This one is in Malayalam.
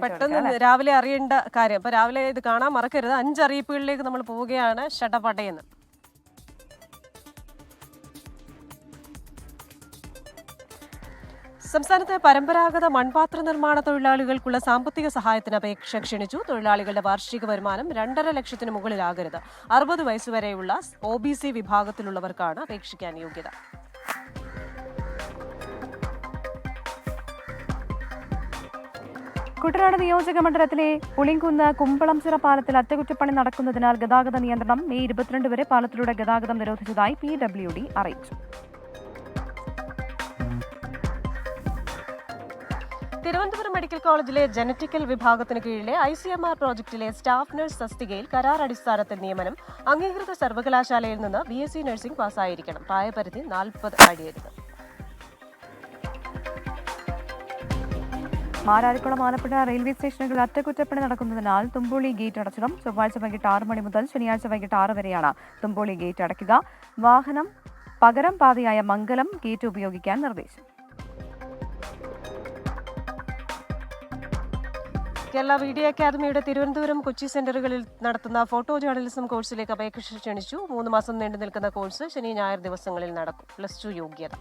പെട്ടെന്ന് രാവിലെ അറിയേണ്ട കാര്യം. അപ്പൊ രാവിലെ ഇത് കാണാൻ മറക്കരുത്. 5 അറിയിപ്പുകളിലേക്ക് നമ്മൾ പോവുകയാണ്. ഷടപടയെന്ന്. സംസ്ഥാനത്തെ പരമ്പരാഗത മൺപാത്ര നിർമ്മാണ തൊഴിലാളികൾക്കുള്ള സാമ്പത്തിക സഹായത്തിന് അപേക്ഷ ക്ഷണിച്ചു. തൊഴിലാളികളുടെ വാർഷിക വരുമാനം 2.5 ലക്ഷത്തിന് മുകളിലാകരുത്. 60 വയസ്സുവരെയുള്ള OBC വിഭാഗത്തിലുള്ളവർക്കാണ് അപേക്ഷിക്കാൻ യോഗ്യത. കുട്ടനാട് നിയോജക മണ്ഡലത്തിലെ പുളിങ്കുന്ന് കുമ്പളംചിറ പാലത്തിൽ അറ്റകുറ്റപ്പണി നടക്കുന്നതിനാൽ ഗതാഗത നിയന്ത്രണം മെയ് 22 വരെ പാലത്തിലൂടെ ഗതാഗതം നിരോധിച്ചതായി PWD അറിയിച്ചു. തിരുവനന്തപുരം മെഡിക്കൽ കോളേജിലെ ജനറ്റിക്കൽ വിഭാഗത്തിന് കീഴിലെ ICMR പ്രോജക്റ്റിലെ സ്റ്റാഫ് നഴ്സ് തസ്തികയിൽ കരാർ അടിസ്ഥാനത്തിൽ നിയമനം. അംഗീകൃത സർവകലാശാലയിൽ നിന്ന് BSc നഴ്സിംഗ് പാസ്സായിരിക്കണം. പ്രായപരിധി 40 കഴിയരുത്. മാരാരിക്കുളം ആലപ്പുഴ റെയിൽവേ സ്റ്റേഷനുകളിൽ അറ്റകുറ്റപ്പണി നടക്കുന്നതിനാൽ തുമ്പോളി ഗേറ്റ് അടച്ചിടും. ചൊവ്വാഴ്ച വൈകിട്ട് 6 മണി മുതൽ ശനിയാഴ്ച വൈകിട്ട് 6 വരെയാണ് തുമ്പോളി ഗേറ്റ് അടയ്ക്കുക. വാഹനം പകരം പാതയായ മംഗലം ഗേറ്റ് ഉപയോഗിക്കാൻ നിർദ്ദേശം. കേരള മീഡിയ അക്കാദമിയുടെ തിരുവനന്തപുരം, കൊച്ചി സെന്ററുകളിൽ നടത്തുന്ന ഫോട്ടോ ജേർണലിസം കോഴ്സിലേക്ക് അപേക്ഷ ക്ഷണിച്ചു. 3 മാസം നീണ്ടു നിൽക്കുന്ന കോഴ്സ് ശനി, ഞായർ ദിവസങ്ങളിൽ നടക്കും. +2 യോഗ്യത.